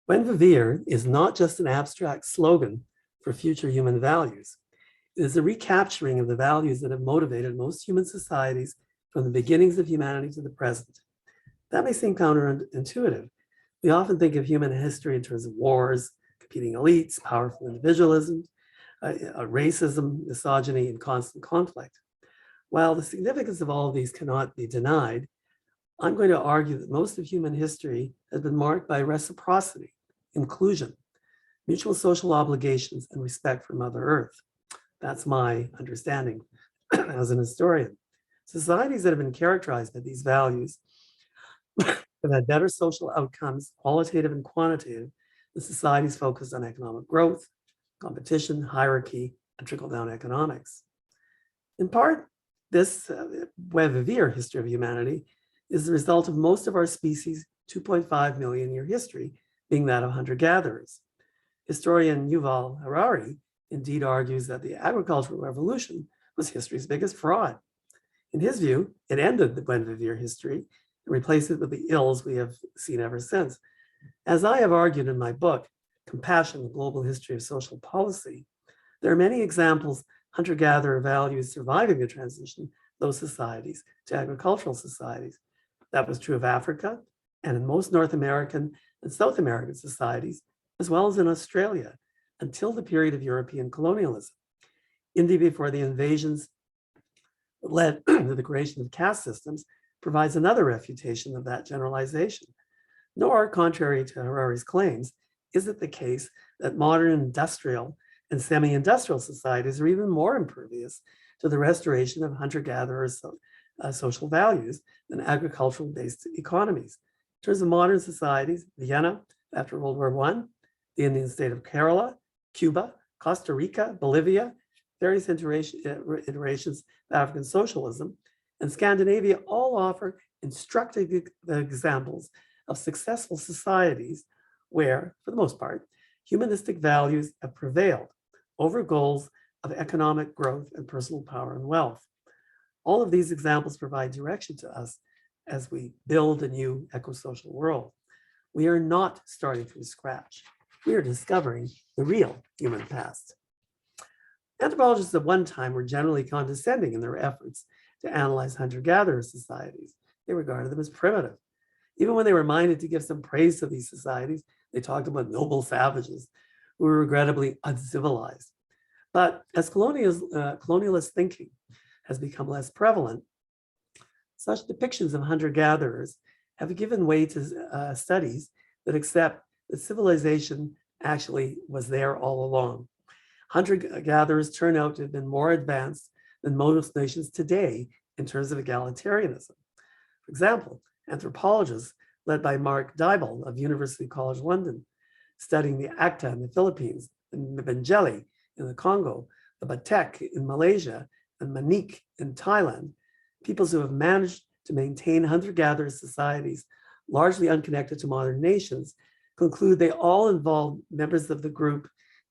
Buen Vivir is not just an abstract slogan for future human values. It is a recapturing of the values that have motivated most human societies from the beginnings of humanity to the present. That may seem counterintuitive. We often think of human history in terms of wars, competing elites, powerful individualism, racism, misogyny, and constant conflict. While the significance of all of these cannot be denied, I'm going to argue that most of human history has been marked by reciprocity, inclusion, mutual social obligations, and respect for Mother Earth. That's my understanding as an historian. Societies that have been characterized by these values have had better social outcomes, qualitative and quantitative, than societies focused on economic growth, competition, hierarchy, and trickle-down economics. In part, this Buen Vivir history of humanity is the result of most of our species' 2.5 million year history being that of hunter-gatherers. Historian Yuval Harari indeed argues that the agricultural revolution was history's biggest fraud. In his view, it ended the Buen Vivir history and replaced it with the ills we have seen ever since. As I have argued in my book, Compassion, the Global History of Social Policy, there are many examples hunter-gatherer values surviving the transition of those societies to agricultural societies. That was true of Africa and in most North American and South American societies, as well as in Australia, until the period of European colonialism. India, before the invasions that led to the creation of caste systems, provides another refutation of that generalization. Nor, contrary to Harari's claims, is it the case that modern industrial and semi-industrial societies are even more impervious to the restoration of hunter-gatherers' social values than agricultural-based economies. In terms of modern societies, Vienna after World War I, the Indian state of Kerala, Cuba, Costa Rica, Bolivia, various iterations of African socialism, and Scandinavia all offer instructive examples of successful societies where, for the most part, humanistic values have prevailed over goals of economic growth and personal power and wealth. All of these examples provide direction to us as we build a new eco-social world. We are not starting from scratch. We are discovering the real human past. Anthropologists at one time were generally condescending in their efforts to analyze hunter-gatherer societies. They regarded them as primitive. Even when they were minded to give some praise to these societies, they talked about noble savages who were regrettably uncivilized. But as colonialist thinking has become less prevalent, such depictions of hunter-gatherers have given way to studies that accept that civilization actually was there all along. Hunter-gatherers turn out to have been more advanced than most nations today in terms of egalitarianism. For example, anthropologists led by Mark Dybel of University College London, studying the Acta in the Philippines, the Mbangeli in the Congo, the Batek in Malaysia, and Manik in Thailand, peoples who have managed to maintain hunter-gatherer societies largely unconnected to modern nations, conclude they all involve members of the group,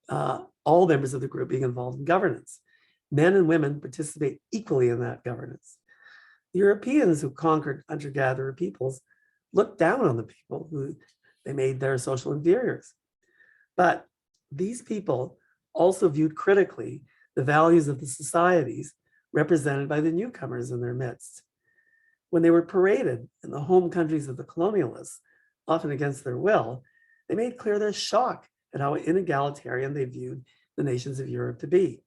all members of the group being involved in governance. Men and women participate equally in that governance. The Europeans who conquered hunter-gatherer peoples looked down on the people who they made their social inferiors. But these people also viewed critically the values of the societies represented by the newcomers in their midst. When they were paraded in the home countries of the colonialists, often against their will, they made clear their shock at how inegalitarian they viewed the nations of Europe to be.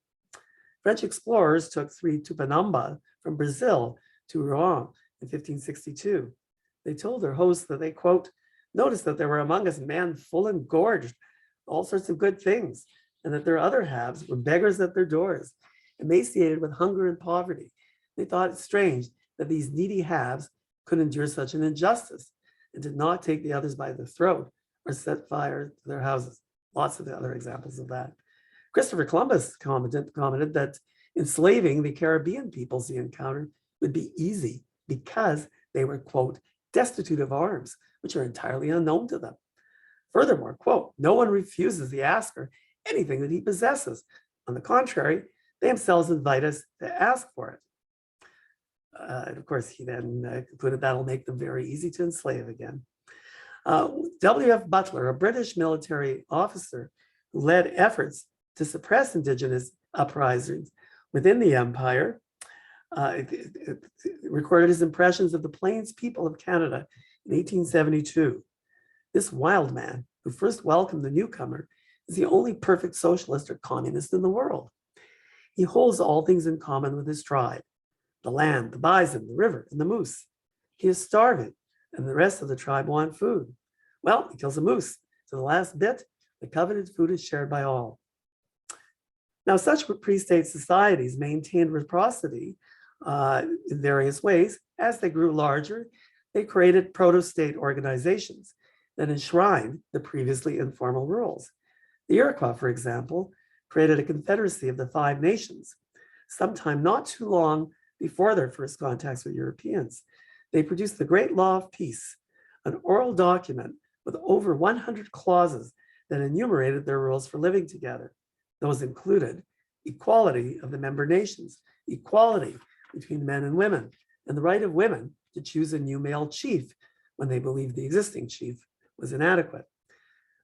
French explorers took 3 Tupinamba from Brazil to Rouen in 1562. They told their hosts that they, quote, noticed that there were among us men full and gorged, all sorts of good things, and that their other halves were beggars at their doors, emaciated with hunger and poverty. They thought it strange that these needy halves could endure such an injustice and did not take the others by the throat or set fire to their houses. Lots of other examples of that. Christopher Columbus commented that enslaving the Caribbean peoples he encountered would be easy because they were, quote, destitute of arms, which are entirely unknown to them. Furthermore, quote, no one refuses the asker anything that he possesses. On the contrary, they themselves invite us to ask for it. And of course, he then concluded that'll make them very easy to enslave again. W.F. Butler, a British military officer who led efforts to suppress Indigenous uprisings within the empire, recorded his impressions of the Plains people of Canada in 1872. This wild man who first welcomed the newcomer is the only perfect socialist or communist in the world. He holds all things in common with his tribe: the land, the bison, the river, and the moose. He is starving, and the rest of the tribe want food. Well, he kills a moose. To the last bit, the coveted food is shared by all. Now, such pre-state societies maintained reciprocity in various ways. As they grew larger, they created proto-state organizations that enshrined the previously informal rules. The Iroquois, for example, created a confederacy of the 5 nations, sometime not too long before their first contacts with Europeans. They produced the Great Law of Peace, an oral document with over 100 clauses that enumerated their rules for living together. Those included equality of the member nations, equality between men and women, and the right of women to choose a new male chief when they believed the existing chief was inadequate.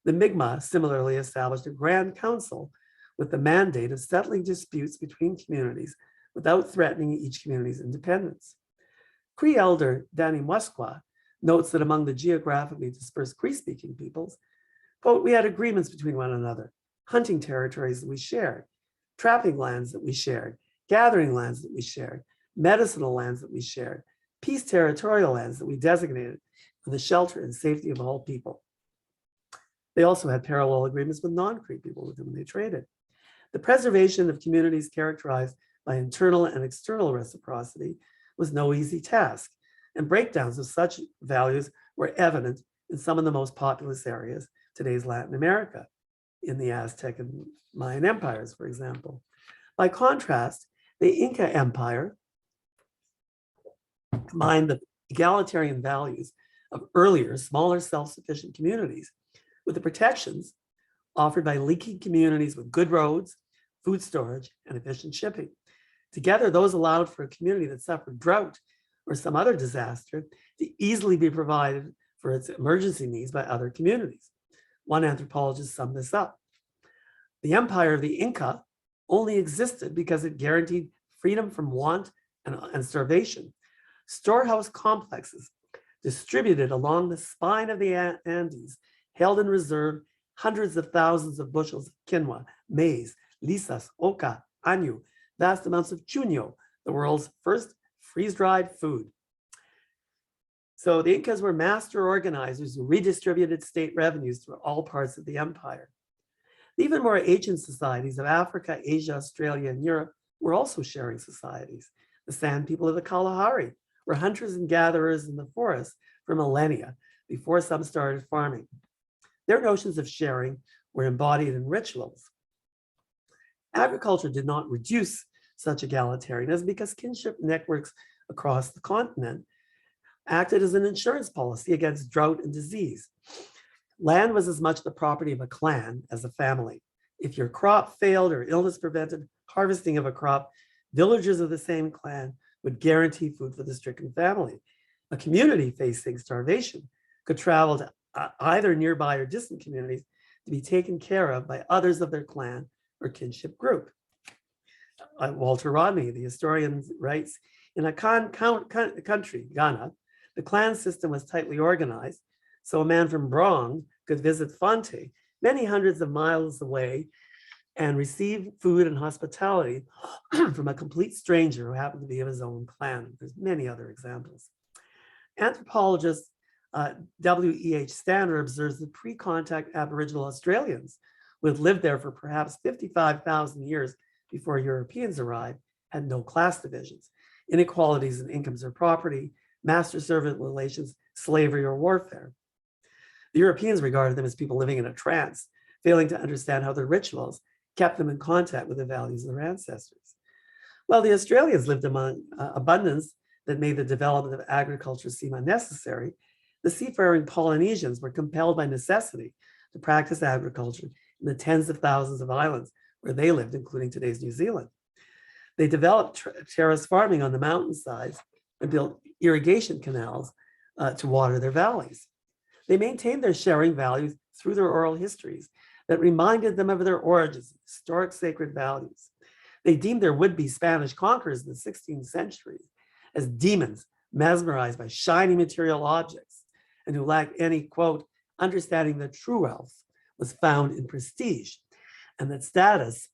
The Mi'kmaq similarly established a Grand Council with the mandate of settling disputes between communities without threatening each community's independence. Cree elder Dene notes that among the geographically dispersed Cree-speaking peoples, quote, we had agreements between one another, hunting territories that we shared, trapping lands that we shared, gathering lands that we shared, medicinal lands that we shared, peace territorial lands that we designated for the shelter and safety of all people. They also had parallel agreements with non-Cree people with whom they traded. The preservation of communities characterized by internal and external reciprocity was no easy task, and breakdowns of such values were evident in some of the most populous areas, today's Latin America, in the Aztec and Mayan empires, for example. By contrast, the Inca Empire combined the egalitarian values of earlier, smaller, self-sufficient communities with the protections offered by leaking communities with good roads, food storage, and efficient shipping. Together, those allowed for a community that suffered drought or some other disaster to easily be provided for its emergency needs by other communities. One anthropologist summed this up. The empire of the Inca only existed because it guaranteed freedom from want and starvation. Storehouse complexes distributed along the spine of the Andes held in reserve hundreds of thousands of bushels of quinoa, maize, lisas, oca, año, vast amounts of chuño, the world's first freeze-dried food. So the Incas were master organizers who redistributed state revenues through all parts of the empire. The even more ancient societies of Africa, Asia, Australia, and Europe were also sharing societies. The San people of the Kalahari were hunters and gatherers in the forest for millennia before some started farming. Their notions of sharing were embodied in rituals. Agriculture did not reduce such egalitarianism because kinship networks across the continent acted as an insurance policy against drought and disease. Land was as much the property of a clan as a family. If your crop failed or illness prevented harvesting of a crop, villagers of the same clan would guarantee food for the stricken family. A community facing starvation could travel to either nearby or distant communities to be taken care of by others of their clan or kinship group. Walter Rodney, the historian, writes, in a country, Ghana, the clan system was tightly organized, so a man from Brong could visit Fonte, many hundreds of miles away, and receive food and hospitality from a complete stranger who happened to be of his own clan. There's many other examples. Anthropologist W.E.H. Stander observes that pre-contact Aboriginal Australians who had lived there for perhaps 55,000 years before Europeans arrived had no class divisions, inequalities in incomes or property, master-servant relations, slavery, or warfare. The Europeans regarded them as people living in a trance, failing to understand how their rituals kept them in contact with the values of their ancestors. While the Australians lived among abundance that made the development of agriculture seem unnecessary, the seafaring Polynesians were compelled by necessity to practice agriculture in the tens of thousands of islands where they lived, including today's New Zealand. They developed terrace farming on the mountainsides and built irrigation canals to water their valleys. They maintained their sharing values through their oral histories that reminded them of their origins, historic sacred values. They deemed their would-be Spanish conquerors in the 16th century as demons mesmerized by shiny material objects and who lacked any, quote, understanding that true wealth was found in prestige and that status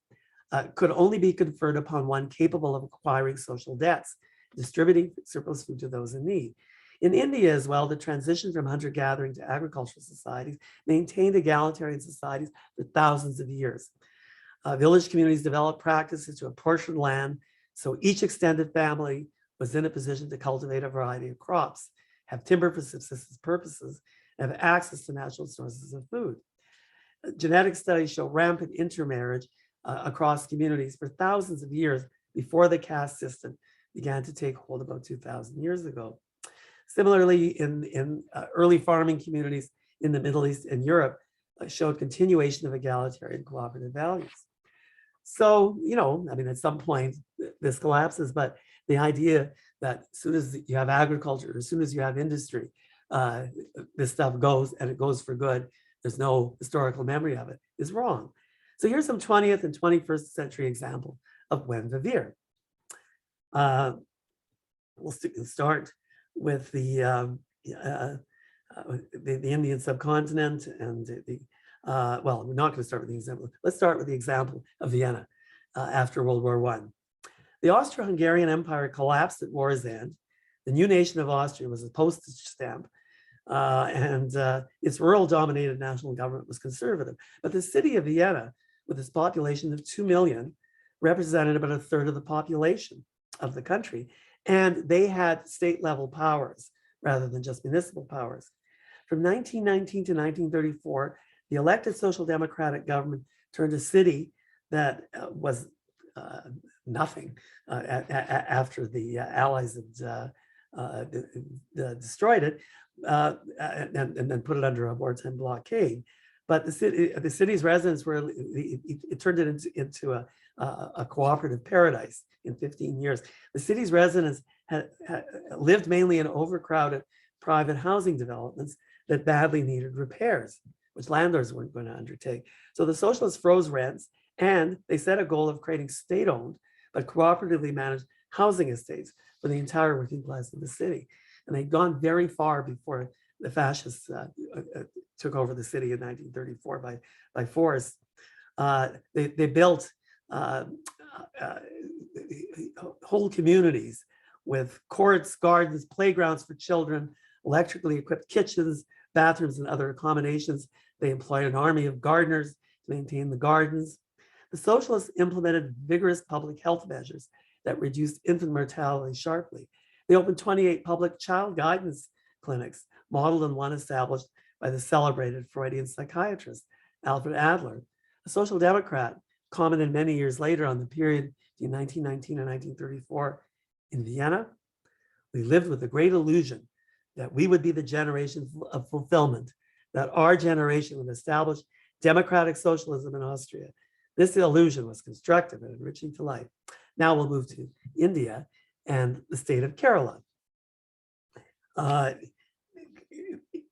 could only be conferred upon one capable of acquiring social debts, distributing surplus food to those in need. In India as well, the transition from hunter-gathering to agricultural societies maintained egalitarian societies for thousands of years. Village communities developed practices to apportion land, so each extended family was in a position to cultivate a variety of crops, have timber for subsistence purposes, and have access to natural sources of food. Genetic studies show rampant intermarriage across communities for thousands of years before the caste system began to take hold about 2,000 years ago. Similarly, in early farming communities in the Middle East and Europe showed continuation of egalitarian cooperative values. So, I mean, at some point this collapses, but the idea that as soon as you have agriculture, as soon as you have industry, this stuff goes and it goes for good, there's no historical memory of it, is wrong. So here's some 20th and 21st century example of Buen Vivir. We'll start with the Indian subcontinent and well, we're not going to start with the example. Let's start with the example of Vienna after World War I. The Austro-Hungarian Empire collapsed at war's end. The new nation of Austria was a postage stamp, and its rural-dominated national government was conservative. But the city of Vienna, with its population of 2 million, represented about a third of the population of the country, and they had state-level powers rather than just municipal powers. From 1919 to 1934, the elected Social Democratic government turned a city that was nothing after the Allies had destroyed it and then put it under a wartime blockade. But the city's residents were, it turned it into a cooperative paradise in 15 years. The city's residents had lived mainly in overcrowded private housing developments that badly needed repairs, which landlords weren't going to undertake. So the socialists froze rents, and they set a goal of creating state-owned but cooperatively managed housing estates for the entire working class of the city. And they'd gone very far before the fascists took over the city in 1934 by force. They built whole communities with courts, gardens, playgrounds for children, electrically equipped kitchens, bathrooms, and other accommodations. They employed an army of gardeners to maintain the gardens. The socialists implemented vigorous public health measures that reduced infant mortality sharply. They opened 28 public child guidance clinics, modeled on one established by the celebrated Freudian psychiatrist, Alfred Adler. A social democrat commented many years later on the period between 1919 and 1934 in Vienna. We lived with the great illusion that we would be the generation of fulfillment, that our generation would establish democratic socialism in Austria. This illusion was constructive and enriching to life. Now we'll move to India and the state of Kerala.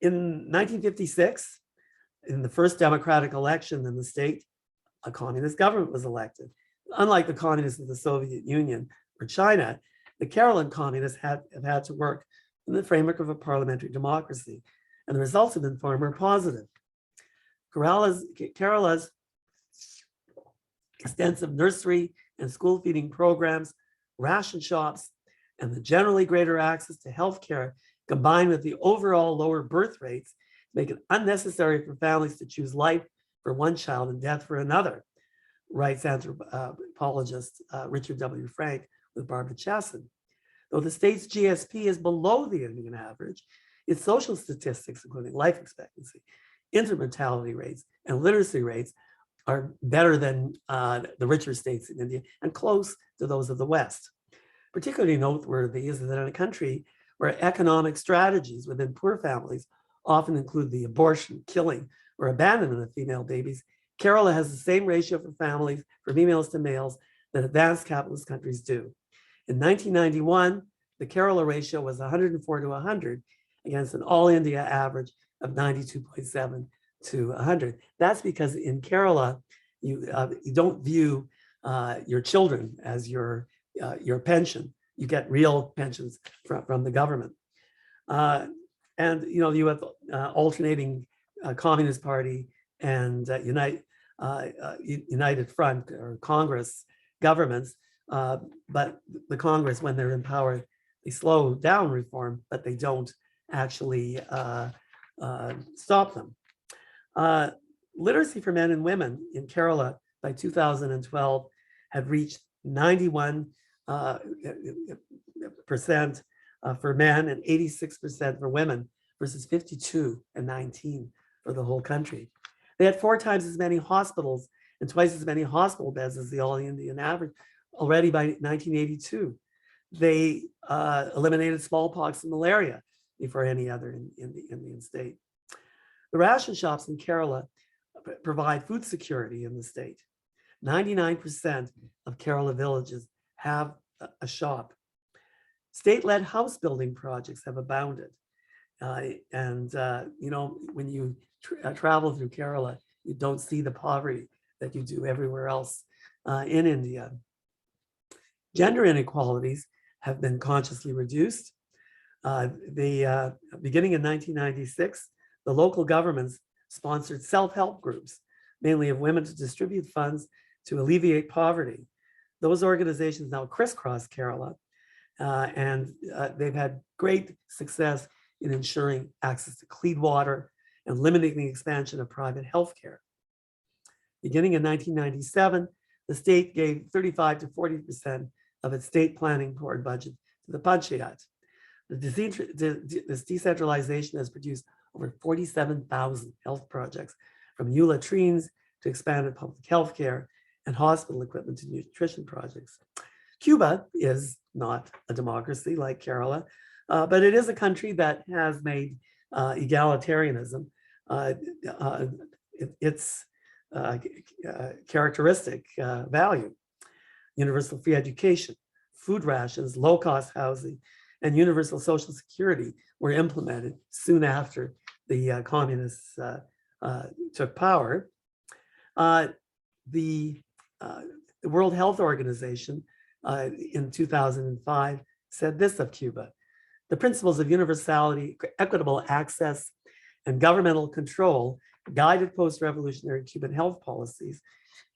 In 1956, in the first democratic election in the state, a communist government was elected. Unlike the communists of the Soviet Union or China, the Kerala communists have had to work in the framework of a parliamentary democracy, and the results have been far more positive. Kerala's extensive nursery and school feeding programs, ration shops, and the generally greater access to healthcare, combined with the overall lower birth rates, make it unnecessary for families to choose life for one child and death for another, writes anthropologist Richard W. Frank with Barbara Chasson. Though the state's GSP is below the Indian average, its social statistics, including life expectancy, infant mortality rates, and literacy rates, are better than the richer states in India and close to those of the West. Particularly noteworthy is that in a country where economic strategies within poor families often include the abortion, killing, or abandonment of female babies, Kerala has the same ratio for families, for females to males, that advanced capitalist countries do. In 1991, the Kerala ratio was 104 to 100 against an all India average of 92.7 to 100. That's because in Kerala, you don't view your children as your pension. You get real pensions from the government. And you have alternating Communist Party and United Front or Congress governments. But the Congress, when they're in power, they slow down reform, but they don't actually stop them. Literacy for men and women in Kerala by 2012 had reached 91% for men and 86% for women versus 52 and 19 for the whole country. They had 4 times as many hospitals and twice as many hospital beds as the all Indian average already by 1982. They eliminated smallpox and malaria before any other in the Indian state. The ration shops in Kerala provide food security in the state. 99% of Kerala villages have a shop. State-led house building projects have abounded. When you travel through Kerala, you don't see the poverty that you do everywhere else in India. Gender inequalities have been consciously reduced. Beginning in 1996, the local governments sponsored self-help groups, mainly of women, to distribute funds to alleviate poverty. Those organizations now crisscross Kerala, and they've had great success in ensuring access to clean water and limiting the expansion of private healthcare. Beginning in 1997, the state gave 35 to 40% of its state planning board budget to the panchayat. This decentralization has produced over 47,000 health projects, from new latrines to expanded public health care and hospital equipment to nutrition projects. Cuba is not a democracy like Kerala, but it is a country that has made egalitarianism its characteristic value. Universal free education, food rations, low-cost housing, and universal social security were implemented soon after the communists took power. The World Health Organization in 2005 said this of Cuba: the principles of universality, equitable access, and governmental control guided post-revolutionary Cuban health policies,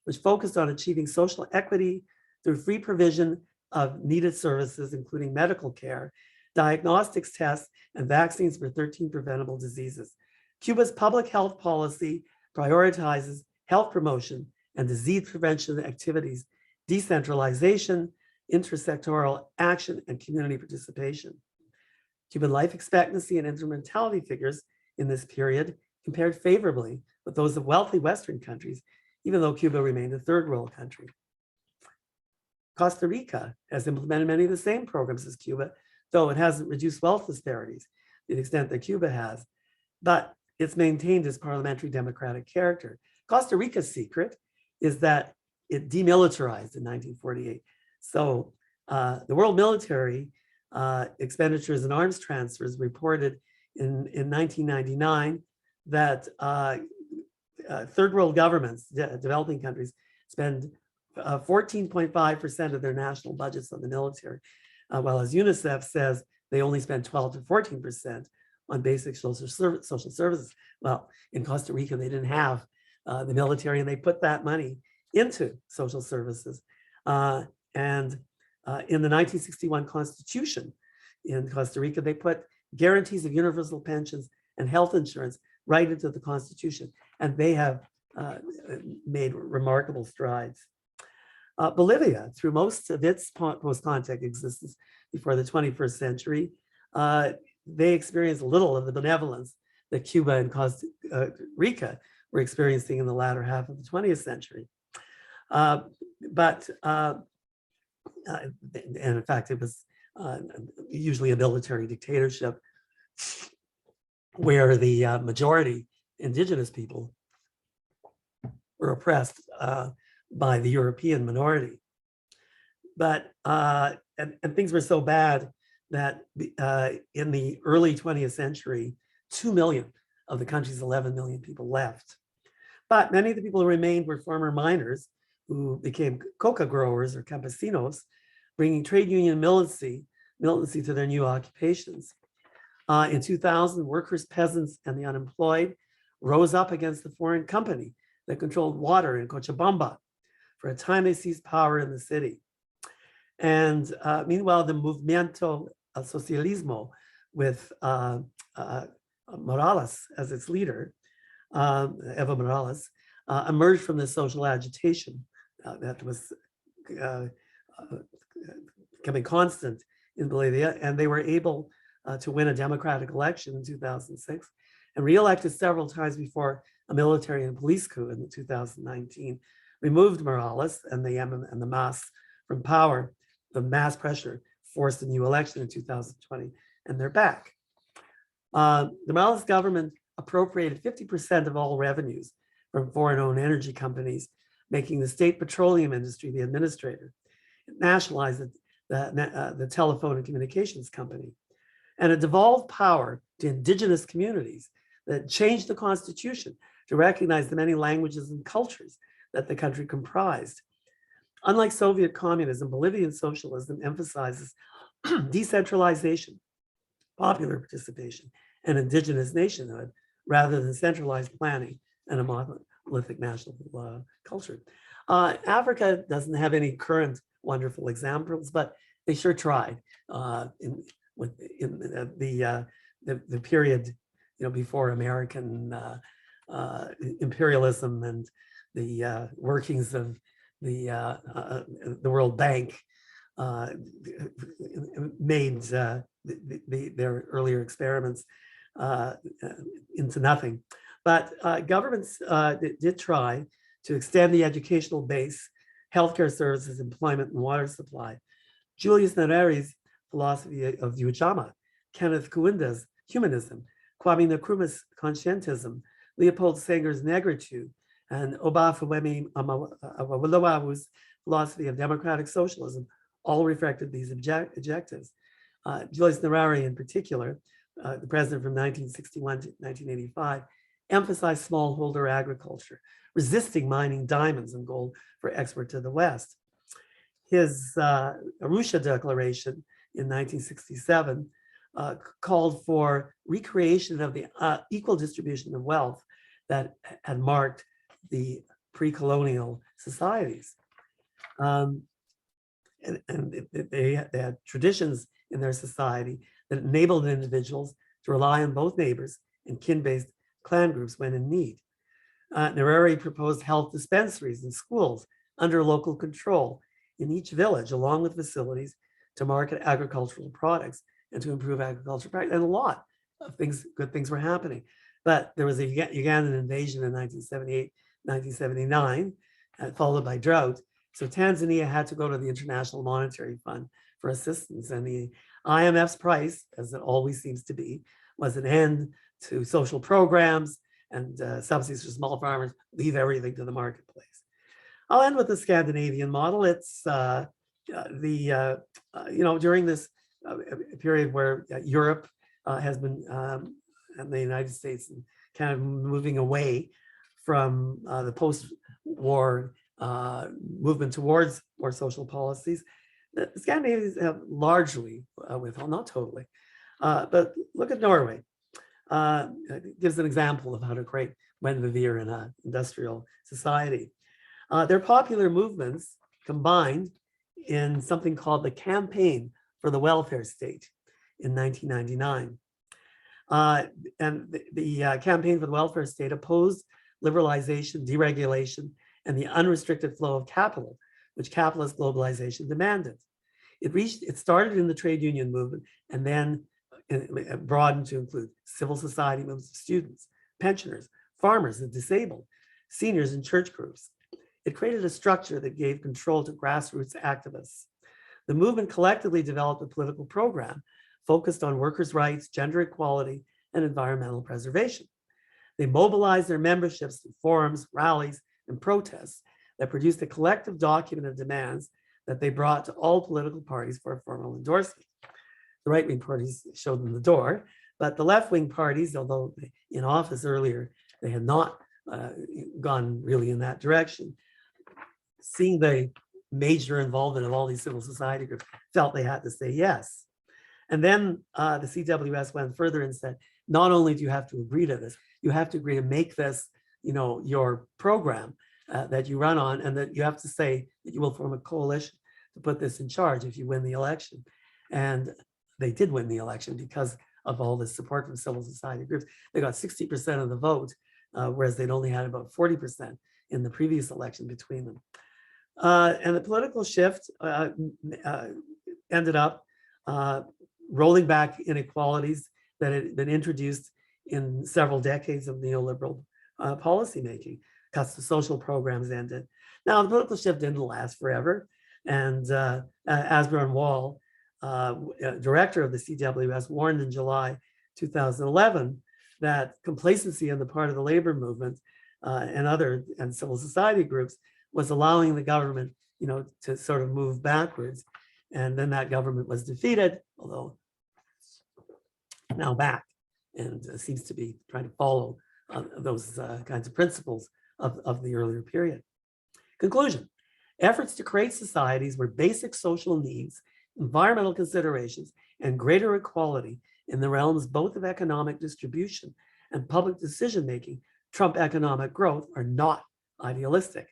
which focused on achieving social equity through free provision of needed services, including medical care, diagnostics tests, and vaccines for 13 preventable diseases. Cuba's public health policy prioritizes health promotion and disease prevention activities, decentralization, intersectoral action, and community participation. Cuban life expectancy and intermentality figures in this period compared favorably with those of wealthy Western countries, even though Cuba remained a third world country. Costa Rica has implemented many of the same programs as Cuba, though it hasn't reduced wealth disparities to the extent that Cuba has, but it's maintained its parliamentary democratic character. Costa Rica's secret is that it demilitarized in 1948. So the world military expenditures and arms transfers reported in 1999 that third world governments, developing countries, spend 14.5% of their national budgets on the military, while as UNICEF says, they only spend 12 to 14% on basic social services. Well, in Costa Rica, they didn't have the military, and they put that money into social services. And in the 1961 Constitution in Costa Rica, they put guarantees of universal pensions and health insurance right into the Constitution, and they have made remarkable strides. Bolivia, through most of its post-contact existence before the 21st century, they experienced little of the benevolence that Cuba and Costa Rica were experiencing in the latter half of the 20th century. And in fact, it was usually a military dictatorship where the majority indigenous people were oppressed by the European minority. But and things were so bad that in the early 20th century, 2 million of the country's 11 million people left. But many of the people who remained were former miners who became coca growers or campesinos, bringing trade union militancy to their new occupations. In 2000, workers, peasants, and the unemployed rose up against the foreign company that controlled water in Cochabamba. For a time, they seized power in the city. And meanwhile, the Movimiento al Socialismo, with Morales as its leader, Evo Morales, emerged from the social agitation that was becoming constant in Bolivia, and they were able to win a democratic election in 2006 and re-elected several times before a military and police coup in 2019 removed Morales and the mass from power. The mass pressure forced a new election in 2020, and they're back. The Morales government appropriated 50% of all revenues from foreign-owned energy companies, making the state petroleum industry the administrator. It nationalized the telephone and communications company, and it devolved power to indigenous communities that changed the constitution to recognize the many languages and cultures that the country comprised. Unlike Soviet communism, Bolivian socialism emphasizes decentralization, popular participation, and indigenous nationhood rather than centralized planning and a monolithic national culture. Africa doesn't have any current wonderful examples, but they sure tried in the period, before American imperialism and the workings of the World Bank made their earlier experiments into nothing. But governments did try to extend the educational base, healthcare services, employment, and water supply. Julius Nyerere's philosophy of Ujamaa, Kenneth Kaunda's humanism, Kwame Nkrumah's conscientism, Leopold Senger's negritude, and Obafemi Awolowo's philosophy of democratic socialism all reflected these objectives. Julius Nyerere in particular, the president from 1961 to 1985, emphasized smallholder agriculture, resisting mining diamonds and gold for export to the West. His Arusha Declaration in 1967 called for recreation of the equal distribution of wealth that had marked the pre-colonial societies. And they had traditions in their society that enabled individuals to rely on both neighbors and kin-based clan groups when in need. Nyerere proposed health dispensaries and schools under local control in each village, along with facilities to market agricultural products and to improve agricultural practice. And a lot of good things were happening. But there was a Ugandan invasion in 1978, 1979, followed by drought. So Tanzania had to go to the International Monetary Fund for assistance. And the IMF's price, as it always seems to be, was an end to social programs and subsidies for small farmers, leave everything to the marketplace. I'll end with the Scandinavian model. It's during this period where Europe has been, and the United States, kind of moving away from the post-war movement towards more social policies. The Scandinavians have largely, not totally, but look at Norway. It gives an example of how to create Buen Vivir in an industrial society. Their popular movements combined in something called the Campaign for the Welfare State in 1999. And the Campaign for the Welfare State opposed liberalization, deregulation, and the unrestricted flow of capital, which capitalist globalization demanded. It started in the trade union movement and then broadened to include civil society movements of students, pensioners, farmers, and disabled, seniors, and church groups. It created a structure that gave control to grassroots activists. The movement collectively developed a political program focused on workers' rights, gender equality, and environmental preservation. They mobilized their memberships through forums, rallies, and protests that produced a collective document of demands that they brought to all political parties for a formal endorsement. The right-wing parties showed them the door, But the left-wing parties, although in office earlier, they had not gone really in that direction. Seeing the major involvement of all these civil society groups, felt they had to say yes. And then the CWS went further and said, not only do you have to agree to this, you have to agree to make this, your program that you run on, and that you have to say that you will form a coalition to put this in charge if you win the election. And they did win the election because of all this support from civil society groups. They got 60% of the vote, whereas they'd only had about 40% in the previous election between them. And the political shift ended up rolling back inequalities that had been introduced in several decades of neoliberal policymaking. Because the social programs ended. Now, the political shift didn't last forever. And Asbjørn Wall, director of the CWS, warned in July 2011 that complacency on the part of the labor movement and civil society groups was allowing the government, to sort of move backwards. And then that government was defeated, although now back, and seems to be trying to follow those kinds of principles of the earlier period. Conclusion: efforts to create societies where basic social needs, environmental considerations, and greater equality in the realms both of economic distribution and public decision-making trump economic growth are not idealistic.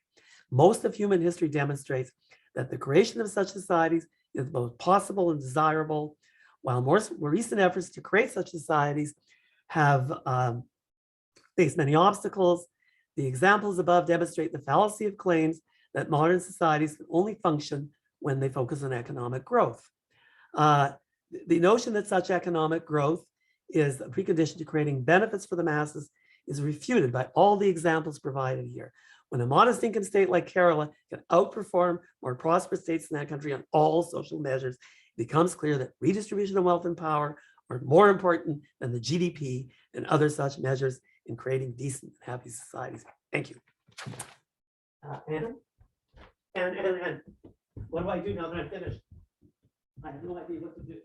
Most of human history demonstrates that the creation of such societies is both possible and desirable, while more recent efforts to create such societies have faced many obstacles. The examples above demonstrate the fallacy of claims that modern societies can only function when they focus on economic growth. The notion that such economic growth is a precondition to creating benefits for the masses is refuted by all the examples provided here. When a modest income state like Kerala can outperform more prosperous states in that country on all social measures, it becomes clear that redistribution of wealth and power are more important than the GDP and other such measures in creating decent and happy societies. Thank you. And what do I do now that I'm finished? I have no idea what to do.